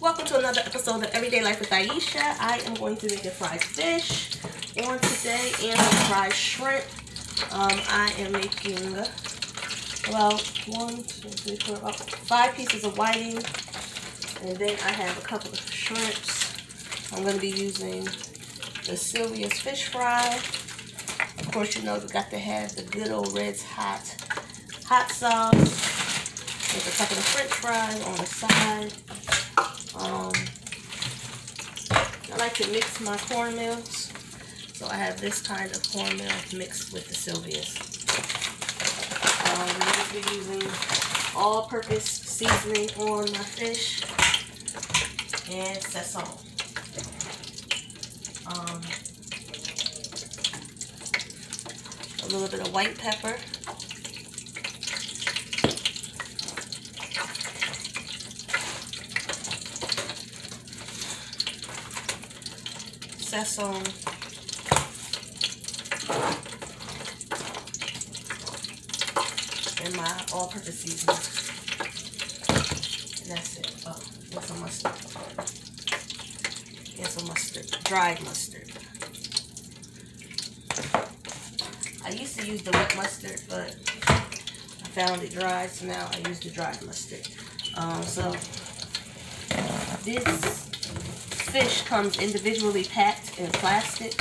Welcome to another episode of Everyday Life with Aisha. I am going to make a fried fish on today and a fried shrimp. I am making about 5 pieces of whiting, and then I have a couple of shrimps. I'm going to be using the Sylvia's fish fry. Of course, you know we got to have the good old Red's hot sauce with a couple of French fries on the side. I like to mix my cornmeals, so I have this kind of cornmeal mixed with the Sylvia's. I'm going to be using all-purpose seasoning on my fish and sesame. A little bit of white pepper. Sesame. And my all-purpose seasoning. And that's it. Oh, and some mustard. And some mustard. Dried mustard. I used to use the wet mustard, but I found it dry, so now I use the dried mustard. So this fish comes individually packed in plastic,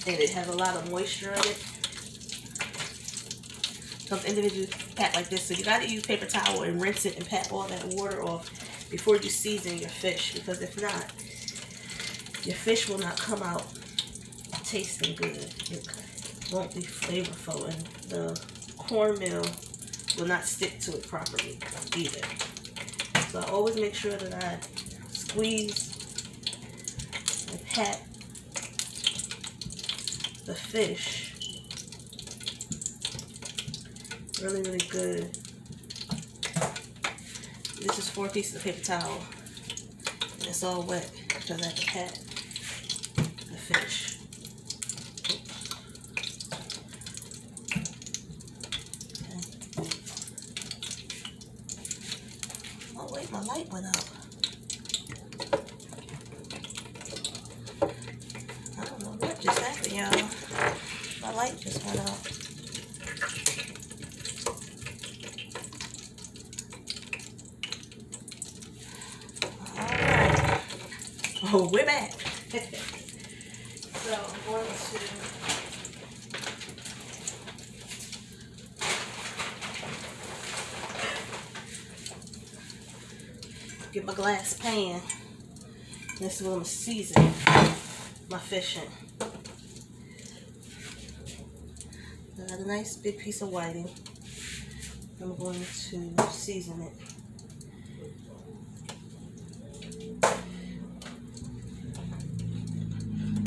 and it has a lot of moisture in it. Comes individually packed like this, so you got to use paper towel and rinse it and pat all that water off before you season your fish, because if not, your fish will not come out tasting good. It won't be flavorful, and the cornmeal will not stick to it properly either. So I always make sure that I squeeze and pat the fish really, really good. This is 4 pieces of paper towel, and it's all wet because I have to pat the fish. Oh wait, my light went out. I don't know what just happened, y'all. My light just went out. Alright. Oh, we're back. So I'm going to get my glass pan. This is what I'm going to season my fish in. I got a nice big piece of whiting. I'm going to season it.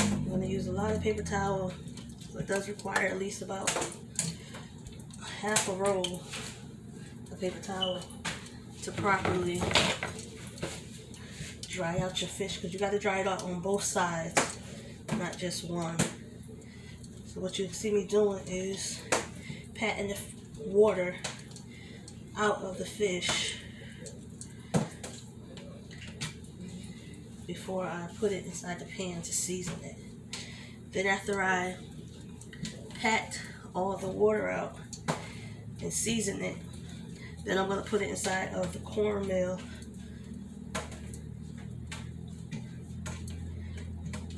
I'm going to use a lot of paper towel. It does require at least about half a roll of paper towel to properly dry out your fish, because you got to dry it out on both sides, not just one. So what you see me doing is patting the water out of the fish before I put it inside the pan to season it. Then after I pat all the water out and season it, then I'm going to put it inside of the cornmeal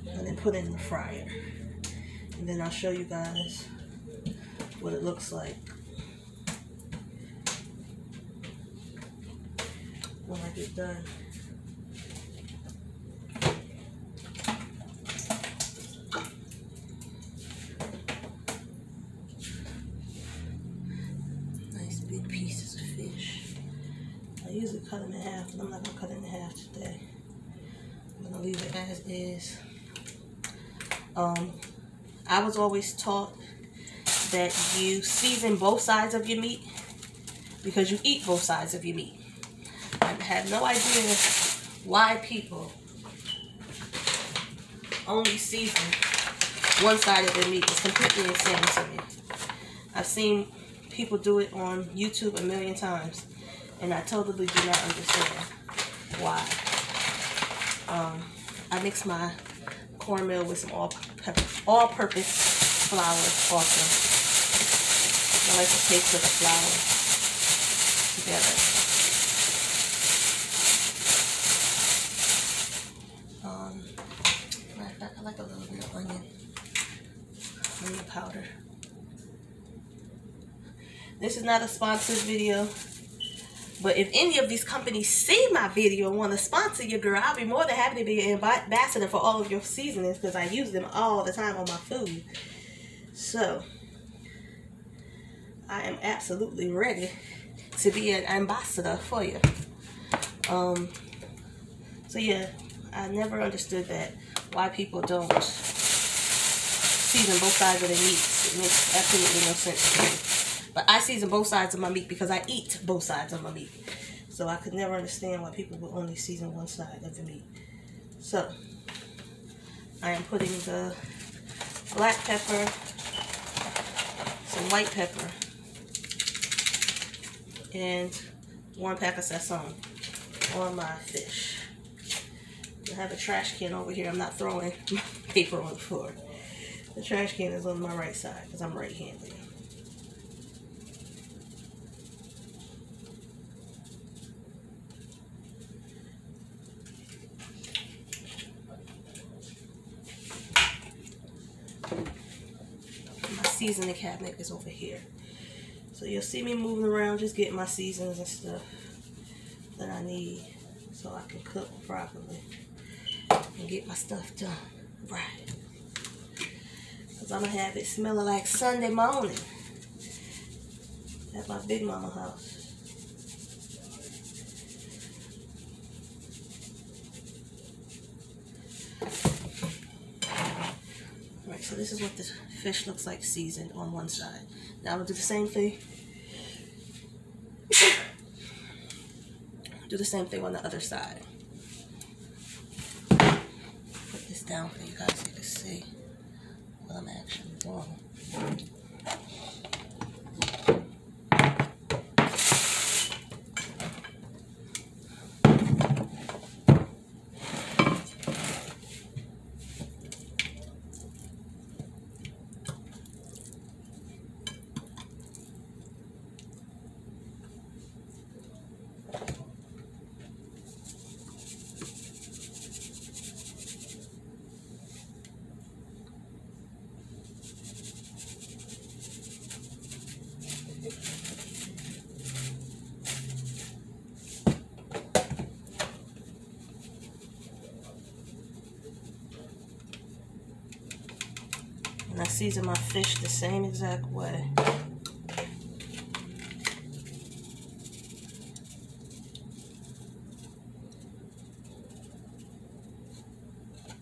and then put it in the fryer. And then I'll show you guys what it looks like when I get done. Nice big pieces of fish. I usually cut them in half, but I'm not going to cut it in half today. I'm going to leave it as is. I was always taught that you season both sides of your meat because you eat both sides of your meat. I have no idea why people only season one side of their meat. It's completely insane to me. I've seen people do it on YouTube a million times, and I totally do not understand. why. I mix my cornmeal with some all-purpose flour also. I like the taste of the flour together. Matter of fact, I like a little bit of onion powder. This is not a sponsored video, but if any of these companies see my video and want to sponsor you, girl, I'll be more than happy to be an ambassador for all of your seasonings because I use them all the time on my food. So, I am absolutely ready to be an ambassador for you. So yeah, I never understood that, why people don't season both sides of their meats. It makes absolutely no sense to me. But I season both sides of my meat because I eat both sides of my meat. So I could never understand why people would only season one side of the meat. So, I am putting the black pepper, some white pepper, and 1 pack of sazon on my fish. I have a trash can over here. I'm not throwing paper on the floor. The trash can is on my right side because I'm right-handed. My seasoning cabinet is over here. So you'll see me moving around, just getting my seasonings and stuff that I need so I can cook properly and get my stuff done right. Because I'm going to have it smelling like Sunday morning at my big mama house. Alright, so this is what the fish looks like seasoned on one side. Now I'm going to do the same thing. Do the same thing on the other side. Put this down for you guys so you can see what I'm actually doing. And I season my fish the same exact way.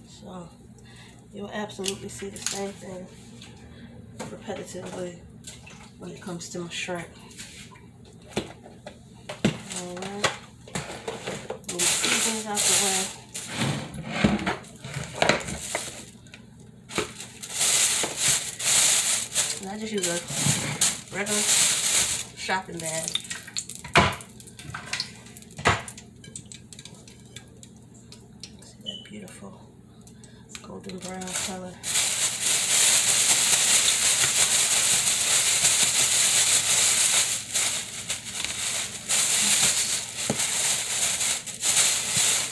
So you'll absolutely see the same thing repetitively when it comes to my shrimp. Alright. Move the seasonings out the way. And I just use a regular shopping bag. See that beautiful golden brown color.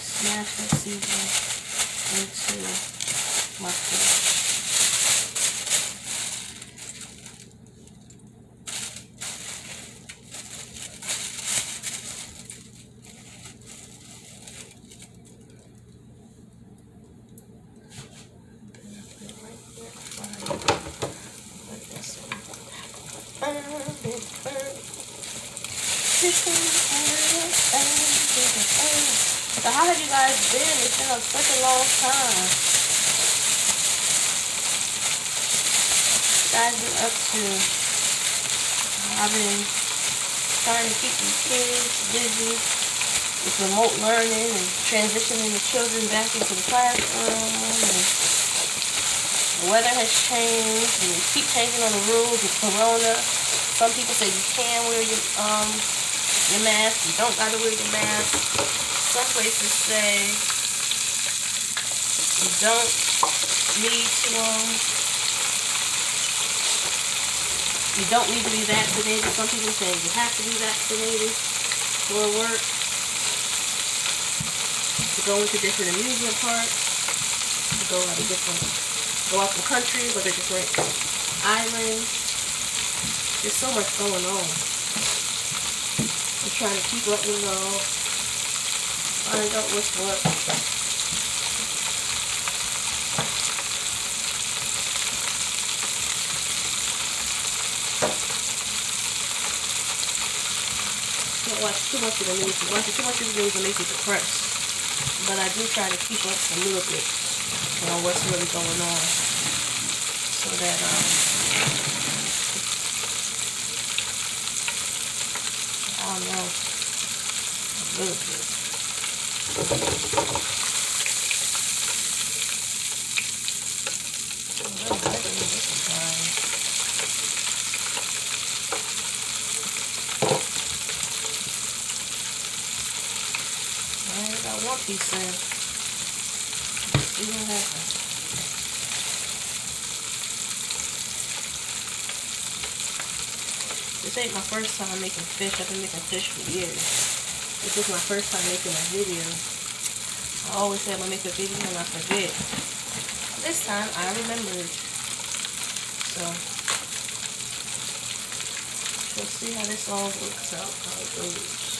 Smash that seasoning into my fish. So how have you guys been? It's been such a long time. What you guys been up to? I've been trying to keep these kids busy with remote learning and transitioning the children back into the classroom. And the weather has changed and they keep changing on the rules with Corona. Some people say you can wear your mask, you don't gotta wear your mask. some places say you don't need to be vaccinated. Some people say you have to be vaccinated for work, to go into different amusement parks, to go out the country, whether different islands. There's so much going on. I'm trying to keep up with all, find out what's what. Don't watch too much of the news. Watching too much of the news will make you depressed. But I do try to keep up a little bit on what's really going on, so that I'll know a little bit. I want these things. See what happens. This ain't my first time making fish. I've been making fish for years. This is my first time making a video. I always say I'm gonna make a video and I forget. This time I remembered. So we'll see how this all works out, how it goes.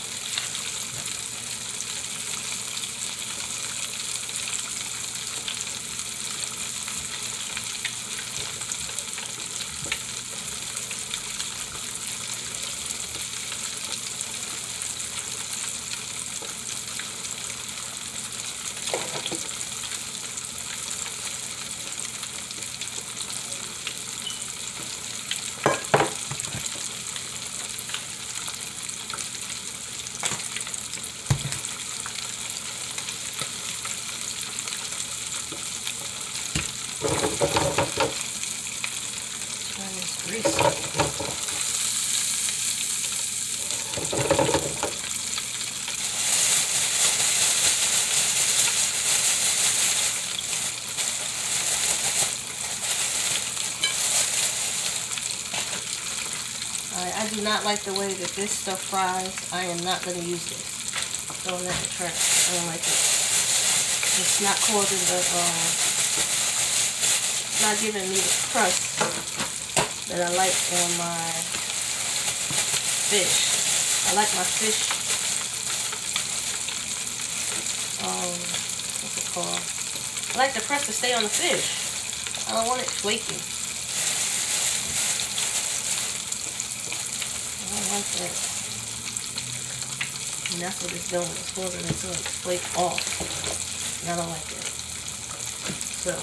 I do not like the way that this stuff fries. I am not going to use this. Throwing that in the trash. I don't like it. It's not causing the, not giving me the crust that I like on my fish. I like my fish, what's it called? I like the crust to stay on the fish. I don't want it flaky. Like that. And that's what it's doing. It's causing it to flake off. And I don't like that. So,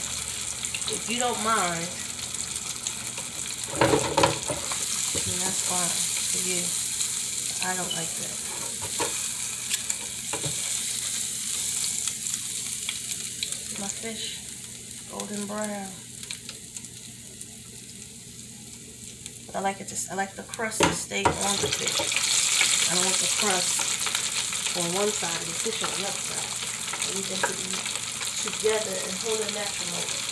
if you don't mind, then that's fine for you. I don't like that. My fish, golden brown. I like the crust to stay on the fish. I don't want the crust on one side and the fish on the other side. I need them to be together and hold a natural moment.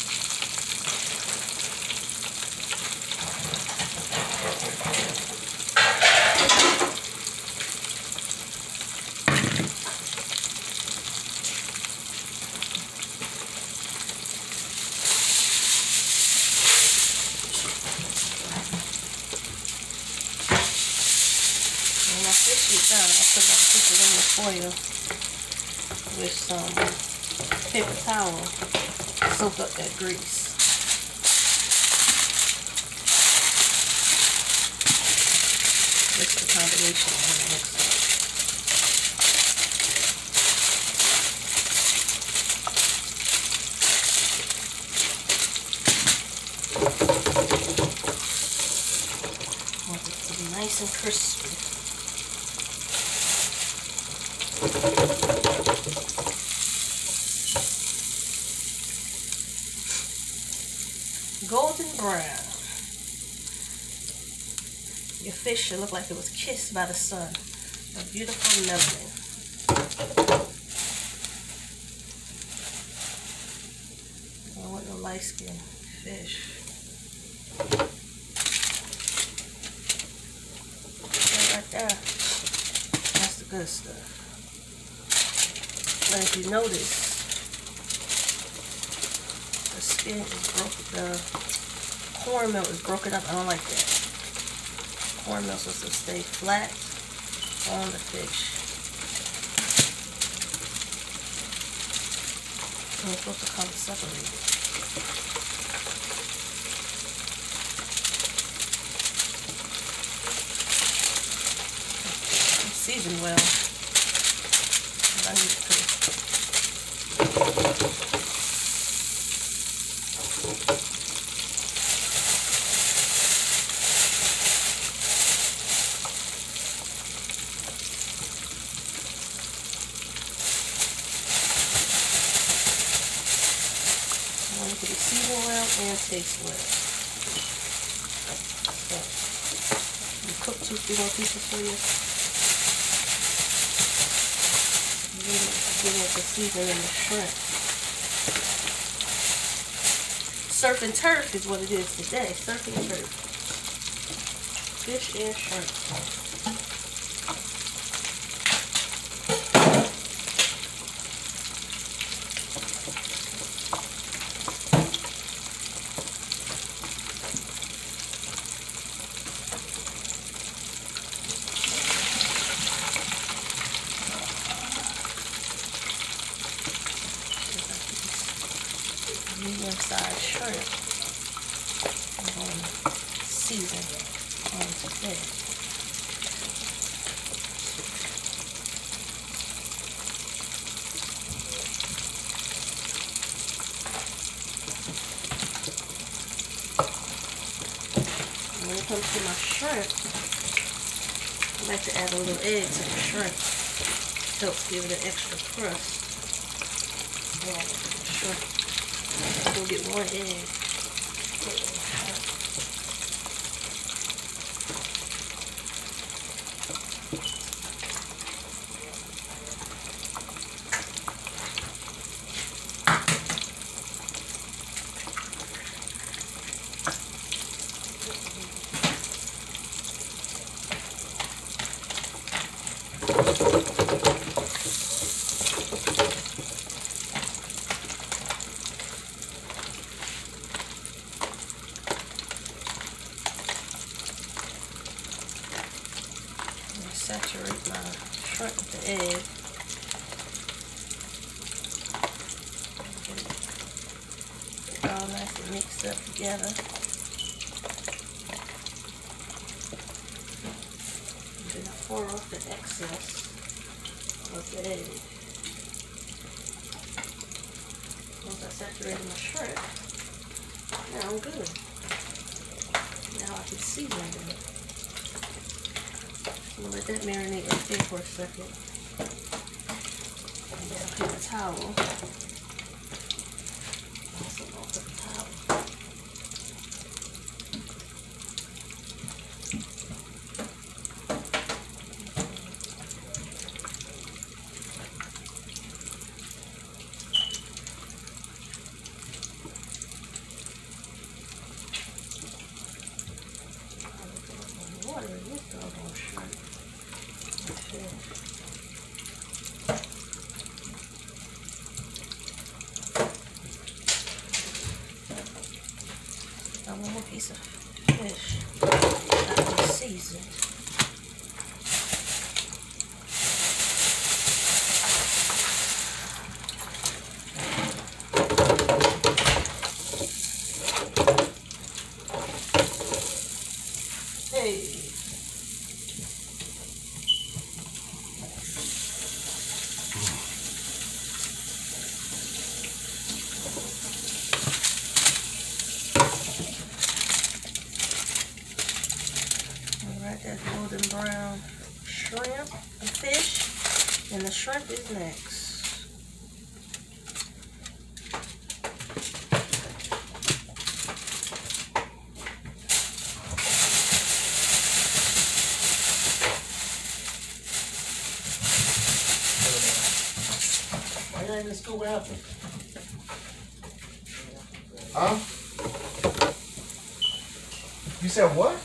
Done. I'll put my fishes in the foil with some paper towel to soak up that grease. That's the combination I'm going to mix up. I want it to be nice and crispy. Golden brown. Your fish should look like it was kissed by the sun. A beautiful melanin. light skin fish. Right there. That's the good stuff. But if you notice, the skin is broken. The cornmeal is broken up. I don't like that. Cornmeal is supposed to stay flat on the fish. So it's supposed to come separated. It's seasoned well. I need to. I want it to be seasoned well and taste well. So, you cook 2-3 more pieces for you. Get it to season in the shrimp. Surf and turf is what it is today. Surf and turf. Fish and shrimp. Medium-sized shrimp. I'm going to season on today. When it comes to my shrimp, I like to add a little egg to the shrimp. Helps give it an extra crust. Shrimp. We'll get 1 egg. Saturate my shrimp with the egg. Get it all nice and mixed up together. And then I pour off the excess of the egg. Once I saturated my shrimp, now I'm good. Now I can season it. I'm going to let that marinate right there for a second. And then I'll take a towel. Also off the towel. Water in this doggone shrimp. One more piece of fish that was seasoned. Hey. That golden brown shrimp and fish, and the shrimp is next. Why not even scoop it up? Huh? You said what?